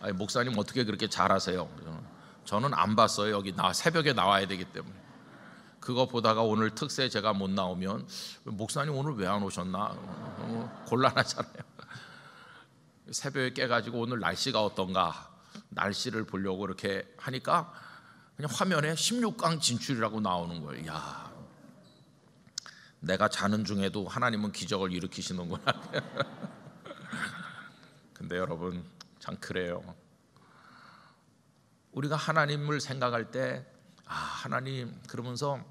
아니, 목사님 어떻게 그렇게 잘하세요? 저는 안 봤어요. 여기 새벽에 나와야 되기 때문에. 그거 보다가 오늘 특세 제가 못 나오면 목사님 오늘 왜 안 오셨나 곤란하잖아요. 새벽에 깨가지고 오늘 날씨가 어떤가 날씨를 보려고 이렇게 하니까 그냥 화면에 16강 진출이라고 나오는 거예요. 야, 내가 자는 중에도 하나님은 기적을 일으키시는구나. 근데 여러분 참 그래요. 우리가 하나님을 생각할 때 하나님 그러면서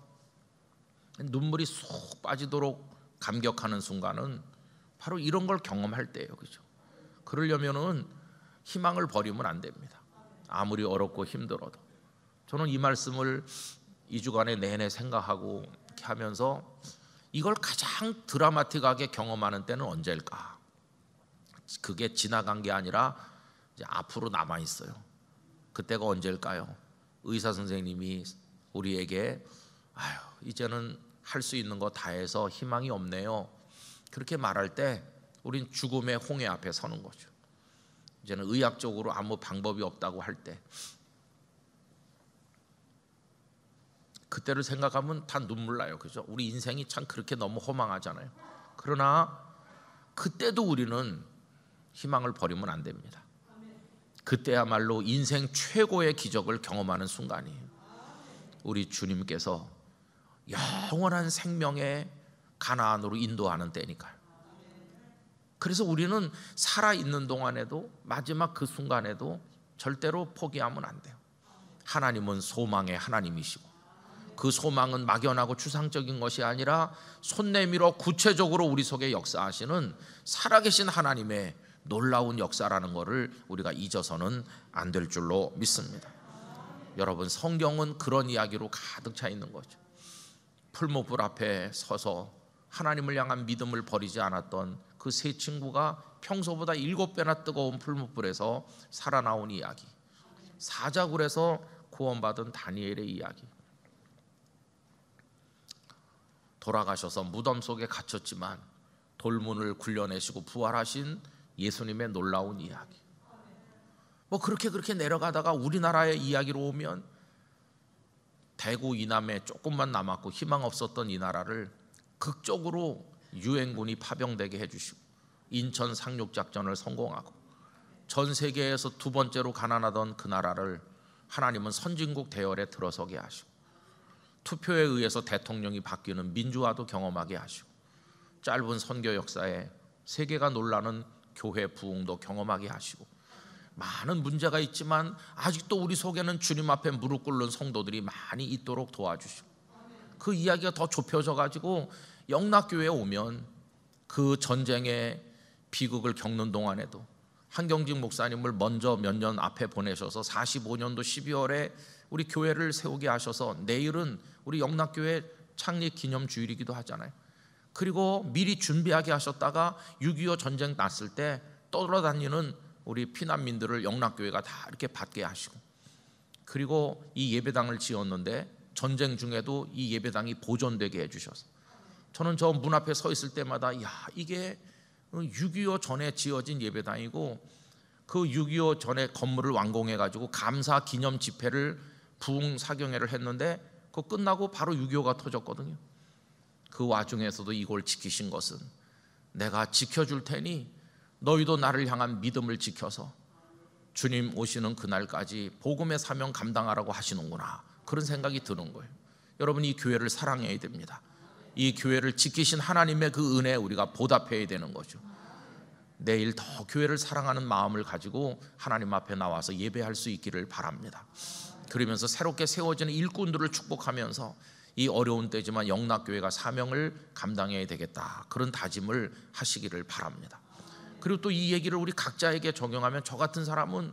눈물이 쏙 빠지도록 감격하는 순간은 바로 이런 걸 경험할 때예요. 그죠? 그러려면은 희망을 버리면 안 됩니다. 아무리 어렵고 힘들어도. 저는 이 말씀을 2주간에 내내 생각하고 이렇게 하면서 이걸 가장 드라마틱하게 경험하는 때는 언제일까? 그게 지나간 게 아니라 이제 앞으로 남아 있어요. 그때가 언제일까요? 의사 선생님이 우리에게 이제는 할 수 있는 거 다 해서 희망이 없네요. 그렇게 말할 때 우린 죽음의 홍해 앞에 서는 거죠. 이제는 의학적으로 아무 방법이 없다고 할 때, 그때를 생각하면 다 눈물 나요. 그죠? 우리 인생이 참 그렇게 너무 허망하잖아요. 그러나 그때도 우리는 희망을 버리면 안 됩니다. 그때야말로 인생 최고의 기적을 경험하는 순간이에요. 우리 주님께서 영원한 생명의 가나안으로 인도하는 때니까요. 그래서 우리는 살아있는 동안에도 마지막 그 순간에도 절대로 포기하면 안 돼요. 하나님은 소망의 하나님이시고 그 소망은 막연하고 추상적인 것이 아니라 손 내밀어 구체적으로 우리 속에 역사하시는 살아계신 하나님의 놀라운 역사라는 것을 우리가 잊어서는 안 될 줄로 믿습니다. 여러분, 성경은 그런 이야기로 가득 차 있는 거죠. 풀무불 앞에 서서 하나님을 향한 믿음을 버리지 않았던 그 세 친구가 평소보다 7배나 뜨거운 풀무불에서 살아나온 이야기, 사자굴에서 구원받은 다니엘의 이야기, 돌아가셔서 무덤 속에 갇혔지만 돌문을 굴려내시고 부활하신 예수님의 놀라운 이야기. 뭐 그렇게 내려가다가 우리나라의 이야기로 오면 대구 이남에 조금만 남았고 희망 없었던 이 나라를 극적으로 유엔군이 파병되게 해주시고 인천 상륙작전을 성공하고 전 세계에서 두 번째로 가난하던 그 나라를 하나님은 선진국 대열에 들어서게 하시고 투표에 의해서 대통령이 바뀌는 민주화도 경험하게 하시고 짧은 선교 역사에 세계가 놀라는 교회 부흥도 경험하게 하시고 많은 문제가 있지만 아직도 우리 속에는 주님 앞에 무릎 꿇는 성도들이 많이 있도록 도와주시고 그 이야기가 더 좁혀져 가지고 영락교회에 오면 그 전쟁의 비극을 겪는 동안에도 한경직 목사님을 먼저 몇 년 앞에 보내셔서 45년도 12월에 우리 교회를 세우게 하셔서 내일은 우리 영락교회 창립 기념 주일이기도 하잖아요. 그리고 미리 준비하게 하셨다가 6.25 전쟁 났을 때 떠돌아다니는 우리 피난민들을 영락교회가 다 이렇게 받게 하시고 그리고 이 예배당을 지었는데 전쟁 중에도 이 예배당이 보존되게 해주셔서 저는 저 문 앞에 서 있을 때마다 이게 6.25 전에 지어진 예배당이고 그 6.25 전에 건물을 완공해가지고 감사 기념 집회를 부흥 사경회를 했는데 그거 끝나고 바로 6.25가 터졌거든요. 그 와중에서도 이걸 지키신 것은 내가 지켜줄 테니 너희도 나를 향한 믿음을 지켜서 주님 오시는 그날까지 복음의 사명 감당하라고 하시는구나, 그런 생각이 드는 거예요. 여러분, 이 교회를 사랑해야 됩니다. 이 교회를 지키신 하나님의 그 은혜에 우리가 보답해야 되는 거죠. 내일 더 교회를 사랑하는 마음을 가지고 하나님 앞에 나와서 예배할 수 있기를 바랍니다. 그러면서 새롭게 세워지는 일꾼들을 축복하면서 이 어려운 때지만 영락교회가 사명을 감당해야 되겠다, 그런 다짐을 하시기를 바랍니다. 그리고 또 이 얘기를 우리 각자에게 적용하면 저 같은 사람은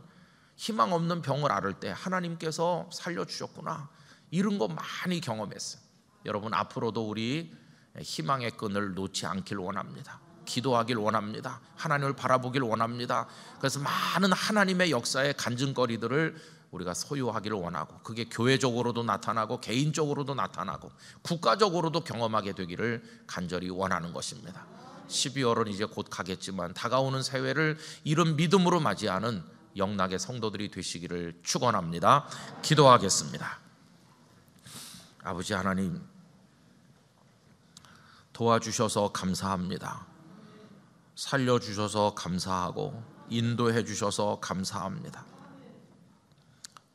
희망 없는 병을 앓을 때 하나님께서 살려주셨구나, 이런 거 많이 경험했어요. 여러분, 앞으로도 우리 희망의 끈을 놓지 않길 원합니다. 기도하길 원합니다. 하나님을 바라보길 원합니다. 그래서 많은 하나님의 역사의 간증거리들을 우리가 소유하기를 원하고, 그게 교회적으로도 나타나고 개인적으로도 나타나고 국가적으로도 경험하게 되기를 간절히 원하는 것입니다. 12월은 이제 곧 가겠지만 다가오는 새해를 이런 믿음으로 맞이하는 영락의 성도들이 되시기를 축원합니다. 기도하겠습니다. 아버지 하나님, 도와주셔서 감사합니다. 살려주셔서 감사하고 인도해 주셔서 감사합니다.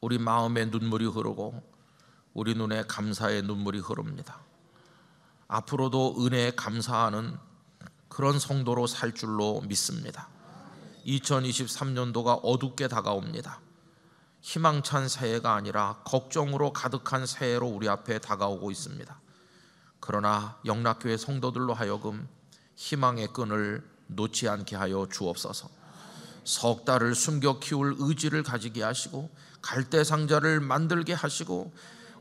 우리 마음에 눈물이 흐르고 우리 눈에 감사의 눈물이 흐릅니다. 앞으로도 은혜에 감사하는 그런 성도로 살 줄로 믿습니다. 2023년도가 어둡게 다가옵니다. 희망찬 새해가 아니라 걱정으로 가득한 새해로 우리 앞에 다가오고 있습니다. 그러나 영락교회 성도들로 하여금 희망의 끈을 놓지 않게 하여 주옵소서. 석 달을 숨겨 키울 의지를 가지게 하시고 갈대상자를 만들게 하시고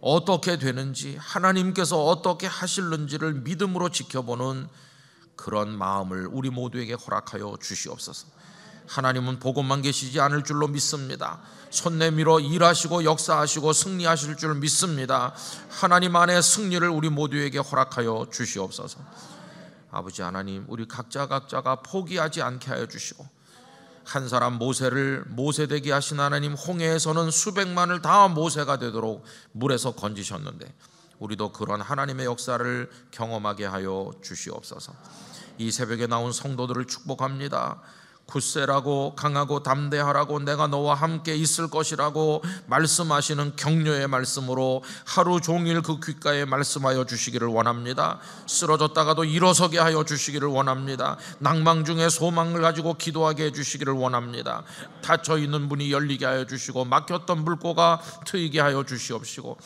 어떻게 되는지, 하나님께서 어떻게 하실는지를 믿음으로 지켜보는 그런 마음을 우리 모두에게 허락하여 주시옵소서. 하나님은 보고만 계시지 않을 줄로 믿습니다. 손 내밀어 일하시고 역사하시고 승리하실 줄 믿습니다. 하나님 안에 승리를 우리 모두에게 허락하여 주시옵소서. 아버지 하나님, 우리 각자가 포기하지 않게 하여 주시고, 한 사람 모세를 모세되게 하신 하나님, 홍해에서는 수백만을 다 모세가 되도록 물에서 건지셨는데 우리도 그런 하나님의 역사를 경험하게 하여 주시옵소서. 이 새벽에 나온 성도들을 축복합니다. 굳세라고, 강하고 담대하라고, 내가 너와 함께 있을 것이라고 말씀하시는 격려의 말씀으로 하루 종일 그 귓가에 말씀하여 주시기를 원합니다. 쓰러졌다가도 일어서게 하여 주시기를 원합니다. 낭망 중에 소망을 가지고 기도하게 해주시기를 원합니다. 닫혀있는 문이 열리게 하여 주시고 막혔던 물고가 트이게 하여 주시옵시고,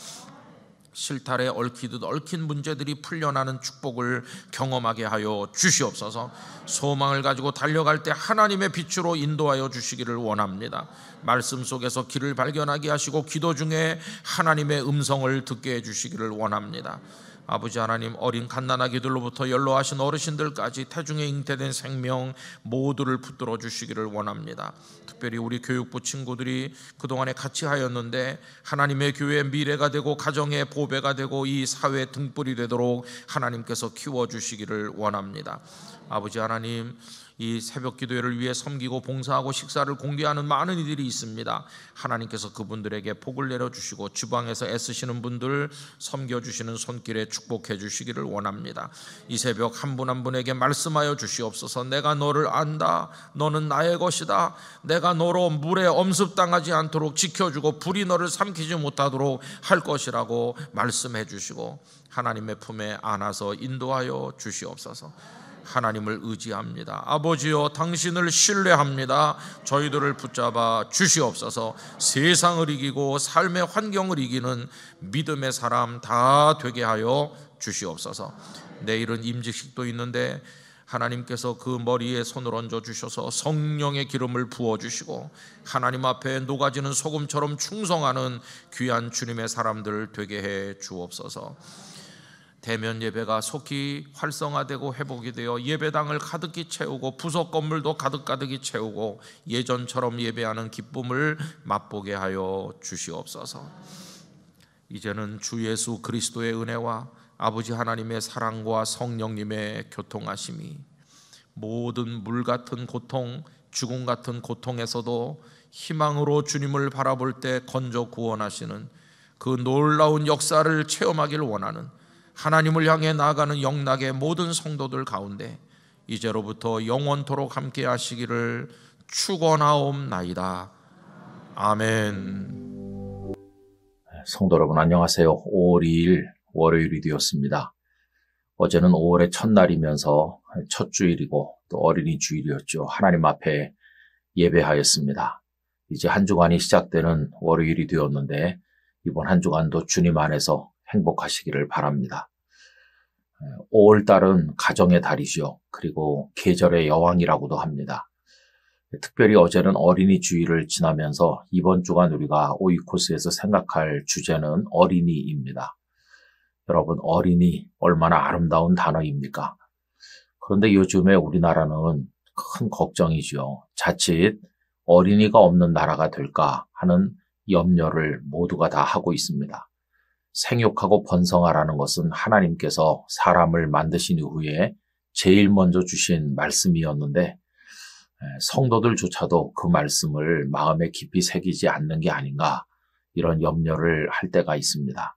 실타래 얽히듯 얽힌 문제들이 풀려나는 축복을 경험하게 하여 주시옵소서. 소망을 가지고 달려갈 때 하나님의 빛으로 인도하여 주시기를 원합니다. 말씀 속에서 길을 발견하게 하시고 기도 중에 하나님의 음성을 듣게 해주시기를 원합니다. 아버지 하나님, 어린 갓난아기들로부터 연로하신 어르신들까지 태중에 잉태된 생명 모두를 붙들어 주시기를 원합니다. 특별히 우리 교육부 친구들이 그동안에 같이 하였는데 하나님의 교회의 미래가 되고 가정의 보배가 되고 이 사회의 등불이 되도록 하나님께서 키워주시기를 원합니다. 아버지 하나님, 이 새벽 기도회를 위해 섬기고 봉사하고 식사를 공개하는 많은 이들이 있습니다. 하나님께서 그분들에게 복을 내려주시고 지방에서 애쓰시는 분들 섬겨주시는 손길에 축복해 주시기를 원합니다. 이 새벽 한 분 한 분에게 말씀하여 주시옵소서. 내가 너를 안다. 너는 나의 것이다. 내가 너로 물에 엄습당하지 않도록 지켜주고 불이 너를 삼키지 못하도록 할 것이라고 말씀해 주시고 하나님의 품에 안아서 인도하여 주시옵소서. 하나님을 의지합니다. 아버지여, 당신을 신뢰합니다. 저희들을 붙잡아 주시옵소서. 세상을 이기고 삶의 환경을 이기는 믿음의 사람 다 되게 하여 주시옵소서. 내일은 임직식도 있는데 하나님께서 그 머리에 손을 얹어 주셔서 성령의 기름을 부어 주시고 하나님 앞에 녹아지는 소금처럼 충성하는 귀한 주님의 사람들 되게 해 주옵소서. 대면 예배가 속히 활성화되고 회복이 되어 예배당을 가득히 채우고 부속 건물도 가득가득히 채우고 예전처럼 예배하는 기쁨을 맛보게 하여 주시옵소서. 이제는 주 예수 그리스도의 은혜와 아버지 하나님의 사랑과 성령님의 교통하심이 모든 물 같은 고통, 죽음 같은 고통에서도 희망으로 주님을 바라볼 때 건져 구원하시는 그 놀라운 역사를 체험하기를 원하는 하나님을 향해 나아가는 영락의 모든 성도들 가운데 이제로부터 영원토록 함께 하시기를 축원하옵나이다. 아멘. 성도 여러분 안녕하세요. 5월 2일 월요일이 되었습니다. 어제는 5월의 첫날이면서 첫 주일이고 또 어린이 주일이었죠. 하나님 앞에 예배하였습니다. 이제 한 주간이 시작되는 월요일이 되었는데 이번 한 주간도 주님 안에서 행복하시기를 바랍니다. 5월달은 가정의 달이죠. 그리고 계절의 여왕이라고도 합니다. 특별히 어제는 어린이 주일을 지나면서 이번 주간 우리가 오이코스에서 생각할 주제는 어린이입니다. 여러분, 어린이 얼마나 아름다운 단어입니까? 그런데 요즘에 우리나라는 큰 걱정이죠. 자칫 어린이가 없는 나라가 될까 하는 염려를 모두가 다 하고 있습니다. 생육하고 번성하라는 것은 하나님께서 사람을 만드신 이후에 제일 먼저 주신 말씀이었는데 성도들조차도 그 말씀을 마음에 깊이 새기지 않는 게 아닌가 이런 염려를 할 때가 있습니다.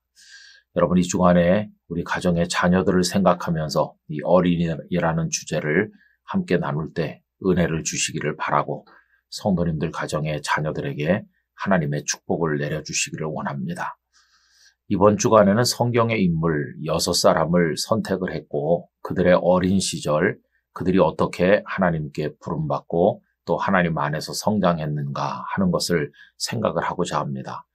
여러분, 이 주간에 우리 가정의 자녀들을 생각하면서 이 어린이라는 주제를 함께 나눌 때 은혜를 주시기를 바라고 성도님들 가정의 자녀들에게 하나님의 축복을 내려주시기를 원합니다. 이번 주간에는 성경의 인물 6사람을 선택을 했고 그들의 어린 시절 그들이 어떻게 하나님께 부름받고 또 하나님 안에서 성장했는가 하는 것을 생각을 하고자 합니다.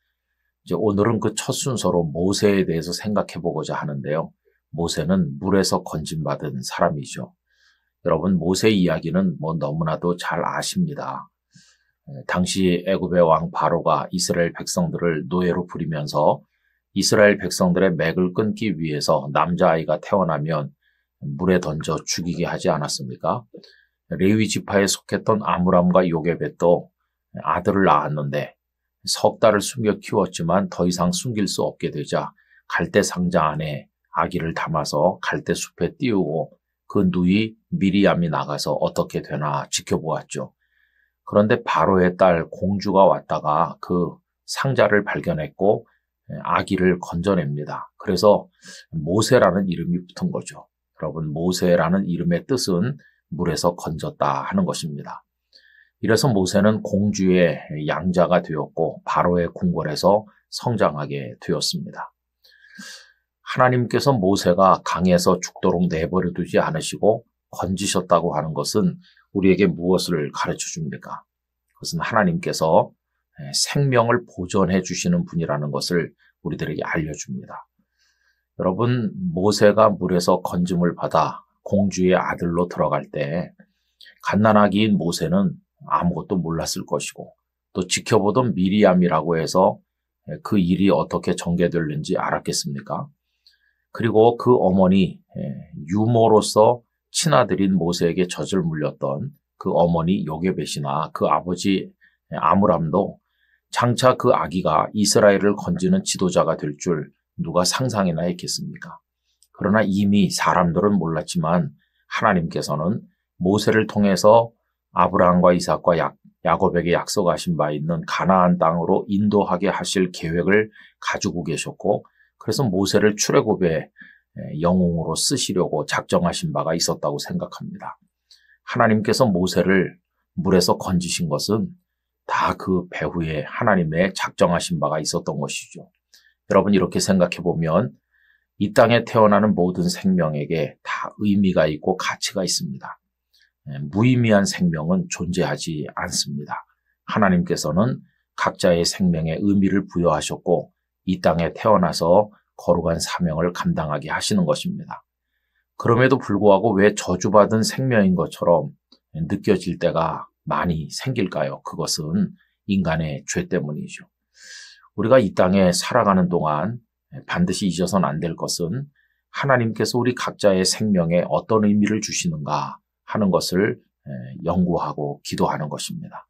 이제 오늘은 그 첫 순서로 모세에 대해서 생각해 보고자 하는데요. 모세는 물에서 건짐받은 사람이죠. 여러분, 모세 이야기는 너무나도 잘 아십니다. 당시 애굽의 왕 바로가 이스라엘 백성들을 노예로 부리면서 이스라엘 백성들의 맥을 끊기 위해서 남자아이가 태어나면 물에 던져 죽이게 하지 않았습니까? 레위 지파에 속했던 아므람과 요게벳도 아들을 낳았는데 석 달을 숨겨 키웠지만 더 이상 숨길 수 없게 되자 갈대 상자 안에 아기를 담아서 갈대 숲에 띄우고 그 누이 미리암이 나가서 어떻게 되나 지켜보았죠. 그런데 바로의 딸 공주가 왔다가 그 상자를 발견했고 아기를 건져냅니다. 그래서 모세라는 이름이 붙은 거죠. 여러분, 모세라는 이름의 뜻은 물에서 건졌다 하는 것입니다. 이래서 모세는 공주의 양자가 되었고 바로의 궁궐에서 성장하게 되었습니다. 하나님께서 모세가 강에서 죽도록 내버려 두지 않으시고 건지셨다고 하는 것은 우리에게 무엇을 가르쳐 줍니까? 그것은 하나님께서 생명을 보존해 주시는 분이라는 것을 우리들에게 알려줍니다. 여러분, 모세가 물에서 건짐을 받아 공주의 아들로 들어갈 때 갓난아기인 모세는 아무것도 몰랐을 것이고 또 지켜보던 미리암이라고 해서 그 일이 어떻게 전개되는지 알았겠습니까? 그리고 그 어머니 유모로서 친아들인 모세에게 젖을 물렸던 그 어머니 요게벳이나 그 아버지 아므람도 장차 그 아기가 이스라엘을 건지는 지도자가 될 줄 누가 상상이나 했겠습니까? 그러나 이미 사람들은 몰랐지만 하나님께서는 모세를 통해서 아브라함과 이삭과 야곱에게 약속하신 바 있는 가나안 땅으로 인도하게 하실 계획을 가지고 계셨고 그래서 모세를 출애굽의 영웅으로 쓰시려고 작정하신 바가 있었다고 생각합니다. 하나님께서 모세를 물에서 건지신 것은 다 그 배후에 하나님의 작정하신 바가 있었던 것이죠. 여러분, 이렇게 생각해 보면 이 땅에 태어나는 모든 생명에게 다 의미가 있고 가치가 있습니다. 무의미한 생명은 존재하지 않습니다. 하나님께서는 각자의 생명에 의미를 부여하셨고 이 땅에 태어나서 거룩한 사명을 감당하게 하시는 것입니다. 그럼에도 불구하고 왜 저주받은 생명인 것처럼 느껴질 때가 많이 생길까요? 그것은 인간의 죄 때문이죠. 우리가 이 땅에 살아가는 동안 반드시 잊어서는 안 될 것은 하나님께서 우리 각자의 생명에 어떤 의미를 주시는가 하는 것을 연구하고 기도하는 것입니다.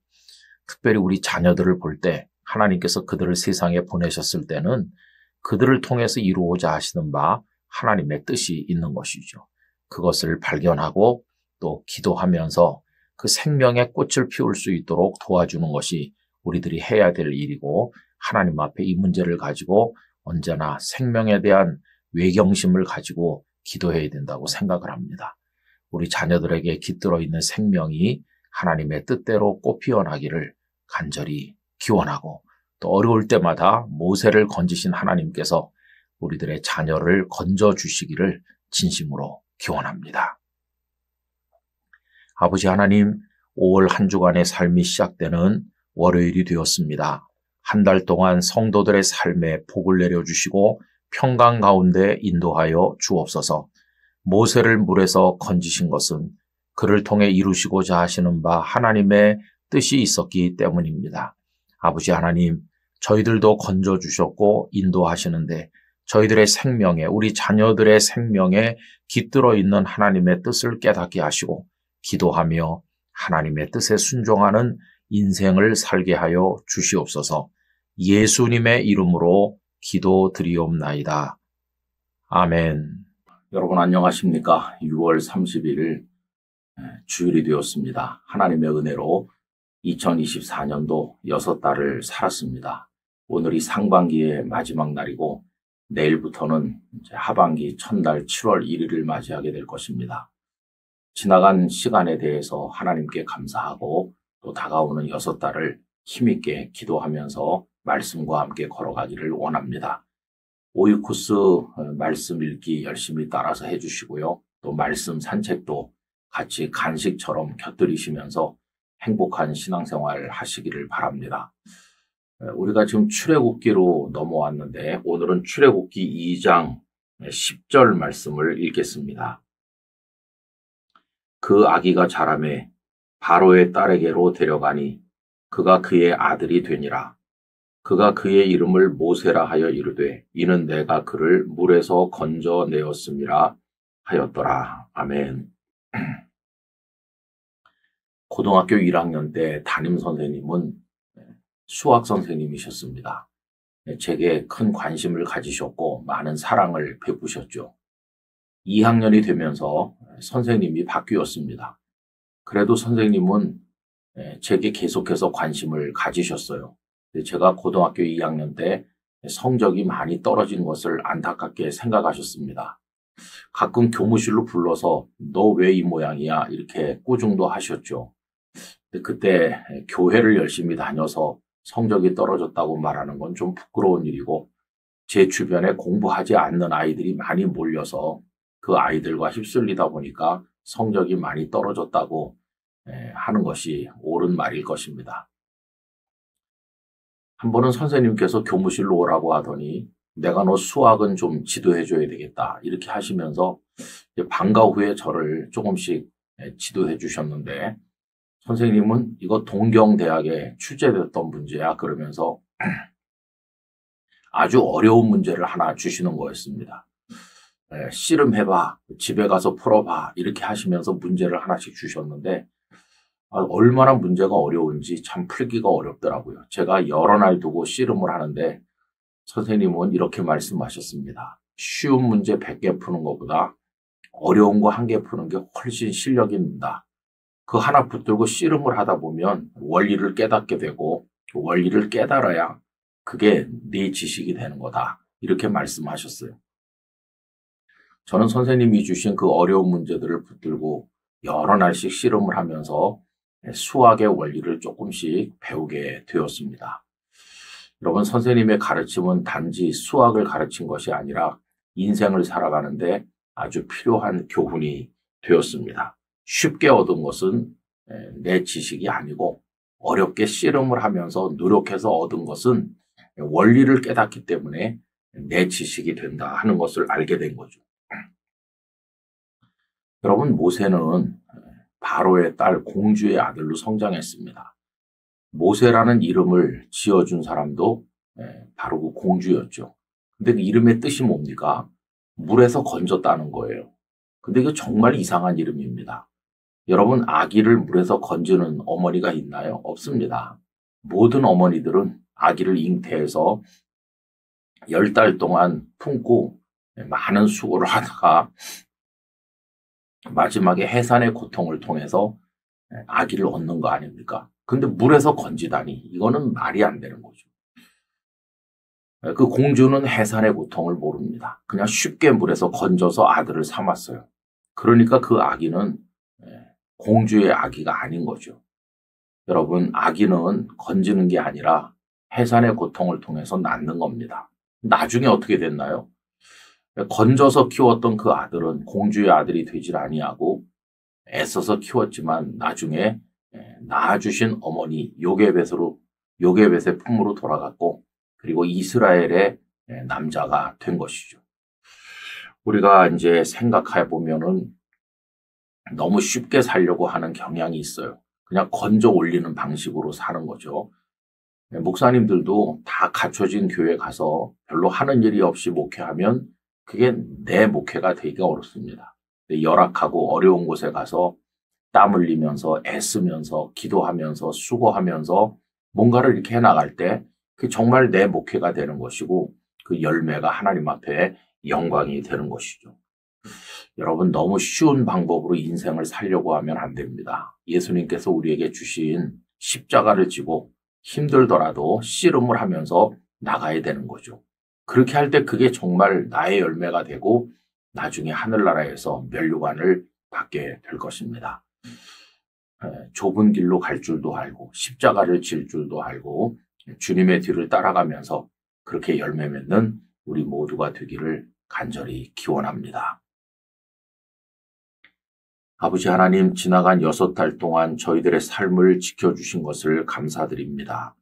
특별히 우리 자녀들을 볼 때 하나님께서 그들을 세상에 보내셨을 때는 그들을 통해서 이루고자 하시는 바 하나님의 뜻이 있는 것이죠. 그것을 발견하고 또 기도하면서 그 생명의 꽃을 피울 수 있도록 도와주는 것이 우리들이 해야 될 일이고 하나님 앞에 이 문제를 가지고 언제나 생명에 대한 외경심을 가지고 기도해야 된다고 생각을 합니다. 우리 자녀들에게 깃들어 있는 생명이 하나님의 뜻대로 꽃 피어나기를 간절히 기원하고 또 어려울 때마다 모세를 건지신 하나님께서 우리들의 자녀를 건져주시기를 진심으로 기원합니다. 아버지 하나님, 5월 한 주간의 삶이 시작되는 월요일이 되었습니다. 한 달 동안 성도들의 삶에 복을 내려주시고 평강 가운데 인도하여 주옵소서. 모세를 물에서 건지신 것은 그를 통해 이루시고자 하시는 바 하나님의 뜻이 있었기 때문입니다. 아버지 하나님, 저희들도 건져주셨고 인도하시는데 저희들의 생명에, 우리 자녀들의 생명에 깃들어 있는 하나님의 뜻을 깨닫게 하시고 기도하며 하나님의 뜻에 순종하는 인생을 살게 하여 주시옵소서. 예수님의 이름으로 기도드리옵나이다. 아멘. 여러분 안녕하십니까? 6월 31일 주일이 되었습니다. 하나님의 은혜로 2024년도 6달을 살았습니다. 오늘이 상반기의 마지막 날이고 내일부터는 이제 하반기 첫날 7월 1일을 맞이하게 될 것입니다. 지나간 시간에 대해서 하나님께 감사하고 또 다가오는 6달을 힘있게 기도하면서 말씀과 함께 걸어가기를 원합니다. 오이쿠스 말씀 읽기 열심히 따라서 해주시고요. 또 말씀 산책도 같이 간식처럼 곁들이시면서 행복한 신앙생활 하시기를 바랍니다. 우리가 지금 출애굽기로 넘어왔는데 오늘은 출애굽기 2장 10절 말씀을 읽겠습니다. 그 아기가 자라매 바로의 딸에게로 데려가니 그가 그의 아들이 되니라. 그가 그의 이름을 모세라 하여 이르되 이는 내가 그를 물에서 건져내었음이라 하였더라. 아멘. 고등학교 1학년 때 담임 선생님은 수학 선생님이셨습니다. 제게 큰 관심을 가지셨고 많은 사랑을 베푸셨죠. 2학년이 되면서 선생님이 바뀌었습니다. 그래도 선생님은 제게 계속해서 관심을 가지셨어요. 제가 고등학교 2학년 때 성적이 많이 떨어진 것을 안타깝게 생각하셨습니다. 가끔 교무실로 불러서 너 왜 이 모양이야 이렇게 꾸중도 하셨죠. 그때 교회를 열심히 다녀서 성적이 떨어졌다고 말하는 건 좀 부끄러운 일이고 제 주변에 공부하지 않는 아이들이 많이 몰려서 그 아이들과 휩쓸리다 보니까 성적이 많이 떨어졌다고 하는 것이 옳은 말일 것입니다. 한 번은 선생님께서 교무실로 오라고 하더니 내가 너 수학은 좀 지도해 줘야 되겠다 이렇게 하시면서 방과 후에 저를 조금씩 지도해 주셨는데 선생님은 이거 동경대학에 출제됐던 문제야 그러면서 아주 어려운 문제를 하나 주시는 거였습니다. 씨름해봐, 집에 가서 풀어봐 이렇게 하시면서 문제를 하나씩 주셨는데 얼마나 문제가 어려운지 참 풀기가 어렵더라고요. 제가 여러 날 두고 씨름을 하는데 선생님은 이렇게 말씀하셨습니다. 쉬운 문제 100개 푸는 것보다 어려운 거 1개 푸는 게 훨씬 실력이 는다. 그 하나 붙들고 씨름을 하다 보면 원리를 깨닫게 되고 원리를 깨달아야 그게 네 지식이 되는 거다. 이렇게 말씀하셨어요. 저는 선생님이 주신 그 어려운 문제들을 붙들고 여러 날씩 씨름을 하면서 수학의 원리를 조금씩 배우게 되었습니다. 여러분 선생님의 가르침은 단지 수학을 가르친 것이 아니라 인생을 살아가는데 아주 필요한 교훈이 되었습니다. 쉽게 얻은 것은 내 지식이 아니고 어렵게 씨름을 하면서 노력해서 얻은 것은 원리를 깨닫기 때문에 내 지식이 된다 하는 것을 알게 된 거죠. 여러분 모세는 바로의 딸 공주의 아들로 성장했습니다. 모세라는 이름을 지어준 사람도 바로 그 공주였죠. 근데 그 이름의 뜻이 뭡니까? 물에서 건졌다는 거예요. 근데 이거 정말 이상한 이름입니다. 여러분 아기를 물에서 건지는 어머니가 있나요? 없습니다. 모든 어머니들은 아기를 잉태해서 10달 동안 품고 많은 수고를 하다가 마지막에 해산의 고통을 통해서 아기를 얻는 거 아닙니까? 근데 물에서 건지다니 이거는 말이 안 되는 거죠. 그 공주는 해산의 고통을 모릅니다. 그냥 쉽게 물에서 건져서 아들을 삼았어요. 그러니까 그 아기는 공주의 아기가 아닌 거죠. 여러분 아기는 건지는 게 아니라 해산의 고통을 통해서 낳는 겁니다. 나중에 어떻게 됐나요? 건져서 키웠던 그 아들은 공주의 아들이 되질 아니하고 애써서 키웠지만 나중에 낳아주신 어머니 요게벳의 품으로 돌아갔고 그리고 이스라엘의 남자가 된 것이죠. 우리가 이제 생각해 보면은 너무 쉽게 살려고 하는 경향이 있어요. 그냥 건져 올리는 방식으로 사는 거죠. 목사님들도 다 갖춰진 교회 가서 별로 하는 일이 없이 목회하면 그게 내 목회가 되기가 어렵습니다. 열악하고 어려운 곳에 가서 땀 흘리면서 애쓰면서 기도하면서 수고하면서 뭔가를 이렇게 해나갈 때 그게 정말 내 목회가 되는 것이고 그 열매가 하나님 앞에 영광이 되는 것이죠. 여러분 너무 쉬운 방법으로 인생을 살려고 하면 안 됩니다. 예수님께서 우리에게 주신 십자가를 지고 힘들더라도 씨름을 하면서 나가야 되는 거죠. 그렇게 할 때 그게 정말 나의 열매가 되고 나중에 하늘나라에서 면류관을 받게 될 것입니다. 좁은 길로 갈 줄도 알고 십자가를 질 줄도 알고 주님의 뒤를 따라가면서 그렇게 열매 맺는 우리 모두가 되기를 간절히 기원합니다. 아버지 하나님, 지나간 6달 동안 저희들의 삶을 지켜주신 것을 감사드립니다.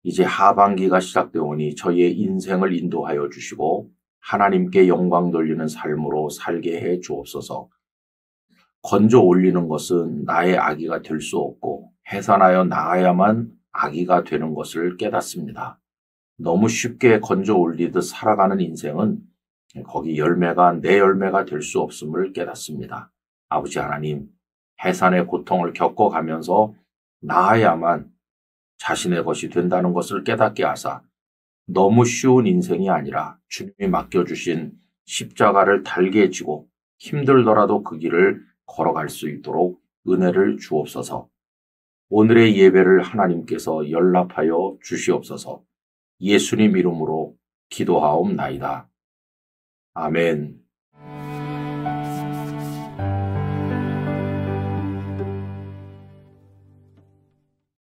이제 하반기가 시작되오니 저희의 인생을 인도하여 주시고 하나님께 영광 돌리는 삶으로 살게 해 주옵소서. 건져 올리는 것은 나의 악의가 될 수 없고 해산하여 나가야만 악의가 되는 것을 깨닫습니다. 너무 쉽게 건져 올리듯 살아가는 인생은 거기 열매가 내 열매가 될 수 없음을 깨닫습니다. 아버지 하나님, 해산의 고통을 겪어가면서 나아야만 자신의 것이 된다는 것을 깨닫게 하사 너무 쉬운 인생이 아니라 주님이 맡겨주신 십자가를 달게 지고 힘들더라도 그 길을 걸어갈 수 있도록 은혜를 주옵소서. 오늘의 예배를 하나님께서 연락하여 주시옵소서. 예수님 이름으로 기도하옵나이다. 아멘.